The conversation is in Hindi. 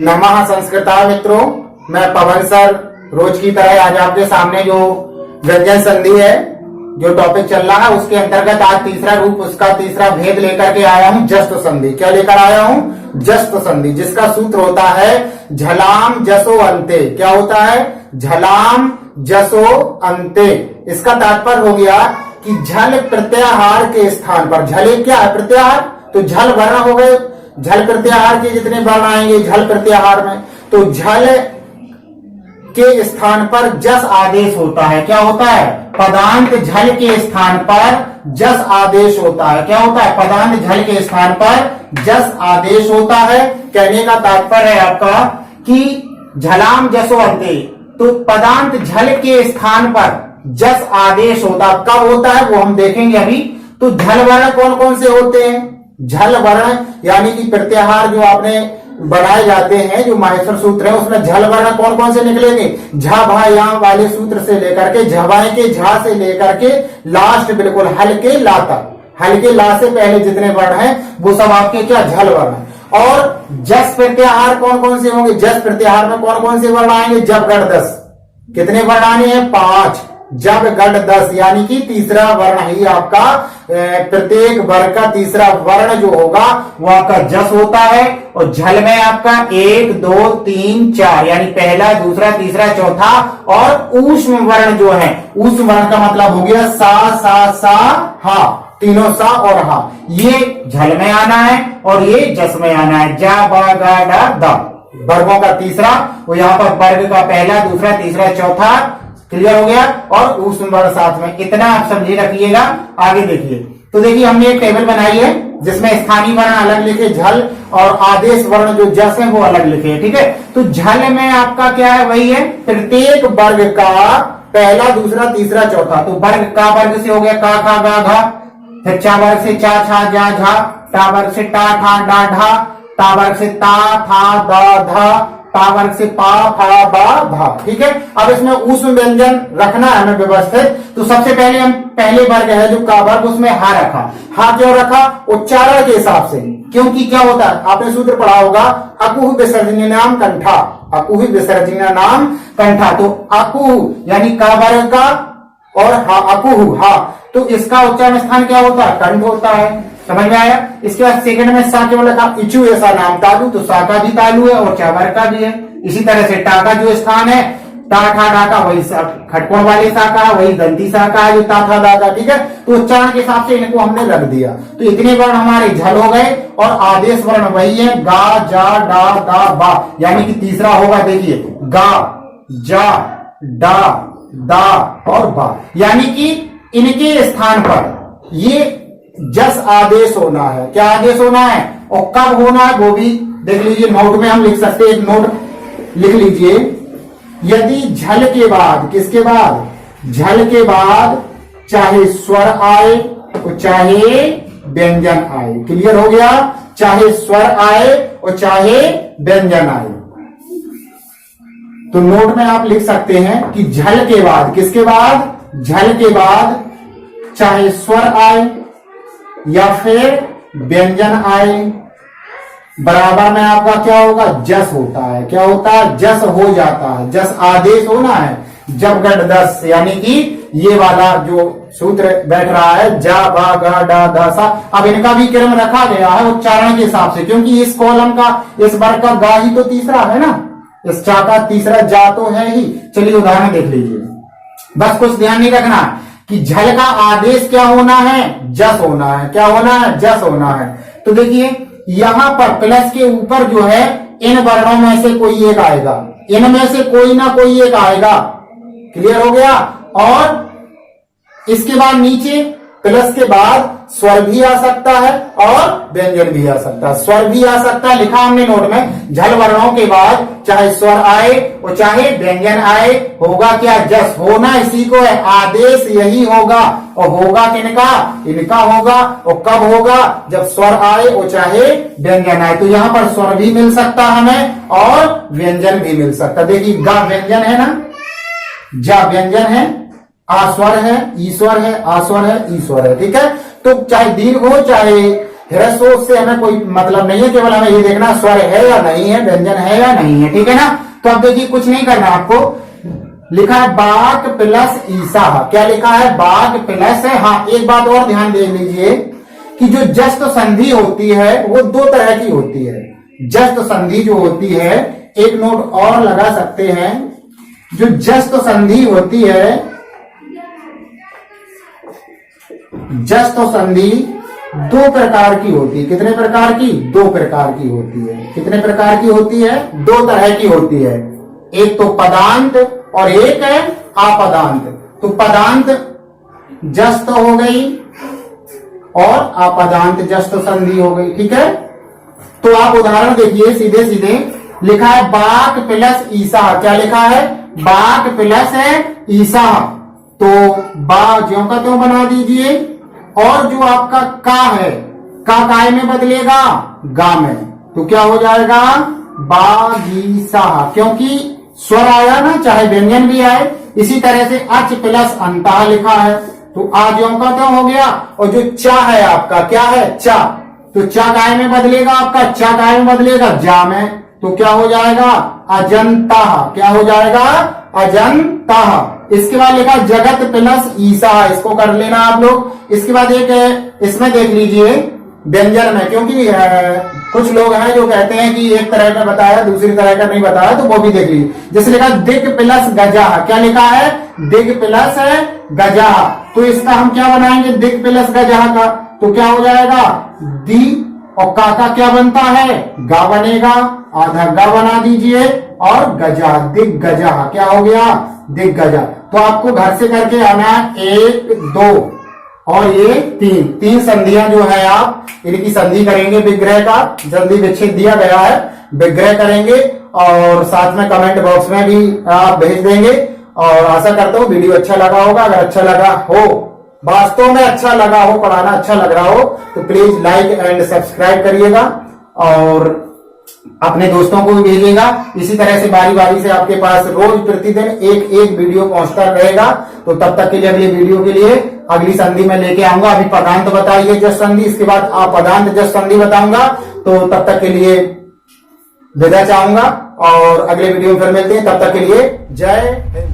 नमः संस्कृता मित्रों, मैं पवन सर रोज की तरह आज आपके सामने जो व्यंजन संधि है, जो टॉपिक चल रहा है उसके अंतर्गत आज तीसरा रूप, उसका तीसरा भेद लेकर के आया हूं। जस्त संधि। क्या लेकर आया हूं? जस्त संधि, जिसका सूत्र होता है झलाम जसो अंते। क्या होता है? झलाम जसो अंते। इसका तात्पर्य हो गया कि झल प्रत्याहार के स्थान पर, झले क्या है? प्रत्याहार। तो झल वर्ण हो गए, झल प्रत्याहार के जितने वर्ण आएंगे झल प्रत्याहार में, तो झल के स्थान पर जस आदेश होता है। क्या होता है? पदांत झल के स्थान पर जस आदेश होता है। क्या होता है? पदांत झल के स्थान पर जस आदेश होता है। कहने का तात्पर्य है आपका कि झलाम जसो अंते, तो पदांत झल के स्थान पर जस आदेश होता। कब होता है वो हम देखेंगे अभी। तो झल वर्ण कौन कौन से होते हैं? झल वर्ण यानी कि प्रत्याहार जो आपने बनाए जाते हैं, जो माहेश्वर सूत्र है उसमें झल वर्ण कौन कौन से निकलेंगे? झा भा या वाले सूत्र से लेकर के झवाए के झा से लेकर के लास्ट बिल्कुल हल्के ला तक, हल्के ला से पहले जितने वर्ण हैं वो सब आपके क्या? झल वर्ण। और जस प्रत्याहार कौन कौन से होंगे? जस प्रत्याहार में कौन कौन से वर्ण आएंगे? जब गढ़ 10। कितने वर्ण आने हैं? 5। जब गढ़ 10 यानी कि तीसरा वर्ण ही आपका, प्रत्येक वर्ग का तीसरा वर्ण जो होगा वो आपका जस होता है। और झल में आपका 1 2 3 4 यानी पहला, दूसरा, तीसरा, चौथा। और ऊष्म वर्ण जो है, ऊष्म वर्ण का मतलब हो गया सा हा, तीनों सा और हा, ये झल में आना है और ये जस में आना है। जा बा गा डा दा वर्गों का तीसरा, वो यहाँ पर वर्ग का पहला, दूसरा, तीसरा, चौथा। क्लियर हो गया? और ऊष्म वर्ण साथ में, इतना आप समझे रखिएगा। आगे देखिए, तो देखिए हमने एक टेबल बनाई है जिसमें स्थानीय वर्ण अलग लिखे झल और आदेश वर्ण जो जस है वो अलग लिखे हैं। ठीक है, तो झल में आपका क्या है? वही है प्रत्येक वर्ग का पहला, दूसरा, तीसरा, चौथा। तो वर्ग का वर्ग से हो गया का खा गा घा, फिर चा वर्ग से चा छा जा झा, टा वर्ग से टा ठा डा ढा, ता वर्ग से ता था दा धा, पा वर्ग से पा फा बा भा। ठीक है, अब इसमें ऊष्म व्यंजन रखना है हमें व्यवस्थित। तो सबसे पहले हम पहले वर्ग है जो का वर्ग, उसमें हा रखा। हा क्यों रखा? उच्चारण के हिसाब से, क्योंकि क्या होता है आपने सूत्र पढ़ा होगा, अकुह विसर्जनी नाम कंठा, अकुह विसर्जनी नाम कंठा। तो अकुह यानी का वर्ग का और हा, अकुह हा, तो इसका उच्चारण स्थान क्या होता है? कंठ होता है। समझ में आया? इसके बाद सेकंड में सा क्यों लिखा? इचु ऐसा नाम तालु, तो सा का भी तालु है और चावर का भी है। इसी तरह से टा का जो स्थान है, टा ठा डा का वही खटकोण वाले सा का, वही दंती सा का है जो ता था दा का। ठीक है, तो उच्चारण के हिसाब से इनको हमने रख दिया। तो इतने वर्ण हमारे झल हो गए और आदेश वर्ण वही है गा जा डा दा बा, यानी कि तीसरा होगा देखिए गा जा डा दा और बा, यानी कि इनके स्थान पर ये जस आदेश होना है। क्या आदेश होना है और कब होना है वो भी देख लीजिए। नोट में हम लिख सकते हैं, एक नोट लिख लीजिए। यदि झल के बाद, किसके बाद? झल के बाद चाहे स्वर आए और चाहे व्यंजन आए। क्लियर हो गया? चाहे स्वर आए और चाहे व्यंजन आए, तो नोट में आप लिख सकते हैं कि झल के बाद, किसके बाद? झल के बाद चाहे स्वर आए या फिर व्यंजन आए, बराबर में आपका क्या होगा? जस होता है। क्या होता है? जस हो जाता है। जस आदेश होना है जब गढ़ 10, यानी कि ये वाला जो सूत्र बैठ रहा है जा बा गा डा दा सा। अब इनका भी क्रम रखा गया है उच्चारण के हिसाब से, क्योंकि इस कॉलम का, इस वर्ग का गा ही तो तीसरा है ना, इस चा का तीसरा जा तो है ही। चलिए उदाहरण देख लीजिए, बस कुछ ध्यान नहीं रखना कि झल का आदेश क्या होना है? जस होना है। क्या होना है? जस होना है। तो देखिए यहां पर प्लस के ऊपर जो है इन वर्णों में से कोई एक आएगा, इनमें से कोई ना कोई एक आएगा। क्लियर हो गया? और इसके बाद नीचे प्लस के बाद स्वर भी आ सकता है और व्यंजन भी आ सकता है। स्वर भी आ सकता है, लिखा हमने नोट में, झल वर्णों के बाद चाहे स्वर आए और चाहे व्यंजन आए, होगा क्या? जस। होना इसी को है, आदेश यही होगा। और होगा किनका? इनका होगा। और कब होगा? जब स्वर आए और चाहे व्यंजन आए। तो यहां पर स्वर भी मिल सकता हमें और व्यंजन भी मिल सकता। देखिए गा व्यंजन है ना, जा व्यंजन है, आस्वर है, ईश्वर है, आस्वर है, ईश्वर है। ठीक है, तो चाहे दीर्घ हो चाहे ह्रस्व से हमें कोई मतलब नहीं है, केवल हमें ये देखना स्वर है या नहीं है, व्यंजन है या नहीं है, ठीक है ना। तो अब देखिए कुछ नहीं करना आपको, लिखा है बाक प्लस ईसा। क्या लिखा है? बाक प्लस है। हाँ, एक बात और ध्यान दे लीजिए कि जो जस्त संधि होती है वो दो तरह की होती है। जस्त संधि जो होती है, एक नोट और लगा सकते हैं, जो जस्त संधि होती है, जस्त संधि दो प्रकार की होती है। कितने प्रकार की? दो प्रकार की होती है। कितने प्रकार की होती है? दो तरह की होती है। एक तो पदांत और एक है अपदांत। तो पदांत जस्त हो गई और अपदांत जस्त संधि हो गई, ठीक है। तो आप उदाहरण देखिए, सीधे सीधे लिखा है बाक प्लस ईसा। क्या लिखा है? बाक प्लस है ईसा। तो बा ज्यों का त्यों बना दीजिए, और जो आपका का है, का काय में बदलेगा गा में, तो क्या हो जाएगा? बागीसा। क्योंकि स्वर आया ना, चाहे व्यंजन भी आए। इसी तरह से अच प्लस अंतः लिखा है, तो आ ज्यों का त्यों हो गया। और जो चा है आपका, क्या है? चा। तो चा काय में बदलेगा आपका, चा काय में बदलेगा जा में, तो क्या हो जाएगा? अजंता। क्या हो जाएगा? अजंता। इसके बाद लिखा जगत प्लस ईसा, इसको कर लेना आप लोग। इसके बाद एक इसमें देख लीजिए व्यंजन में, क्योंकि कुछ लोग हैं जो कहते हैं कि एक तरह का बताया दूसरी तरह का नहीं बताया, तो वो भी देख लीजिए। जैसे लिखा दिग प्लस गजा। क्या लिखा है? दिग प्लस है गजा। तो इसका हम क्या बनाएंगे? दिग प्लस गजा का, तो क्या हो जाएगा? दी, और का क्या बनता है? गा बनेगा, आधा गा बना दीजिए, और गजा, दिग्गजा। क्या हो गया? दिग्गजा। तो आपको घर से करके आना है 1, 2 और ये 3 संधियां जो है आप इनकी संधि करेंगे। विग्रह का जल्दी विच्छेद दिया गया है, विग्रह करेंगे, और साथ में कमेंट बॉक्स में भी आप भेज देंगे। और आशा करता हूँ वीडियो अच्छा लगा होगा। अगर अच्छा लगा हो, वास्तव में अच्छा लगा हो, पढ़ाना अच्छा लग रहा हो, तो प्लीज लाइक एंड सब्सक्राइब करिएगा और अपने दोस्तों को भी भेजिएगा। इसी तरह से बारी बारी से आपके पास रोज प्रतिदिन एक एक वीडियो पहुंचता रहेगा। तो तब तक के लिए अगली वीडियो के लिए अगली संधि में लेके आऊंगा। अभी पदांत बताइए जस संधि, इसके बाद अपदांत जस संधि बताऊंगा। तो तब तक के लिए विदा चाहूंगा और अगले वीडियो में फिर मिलते हैं। तब तक के लिए जय हिंद।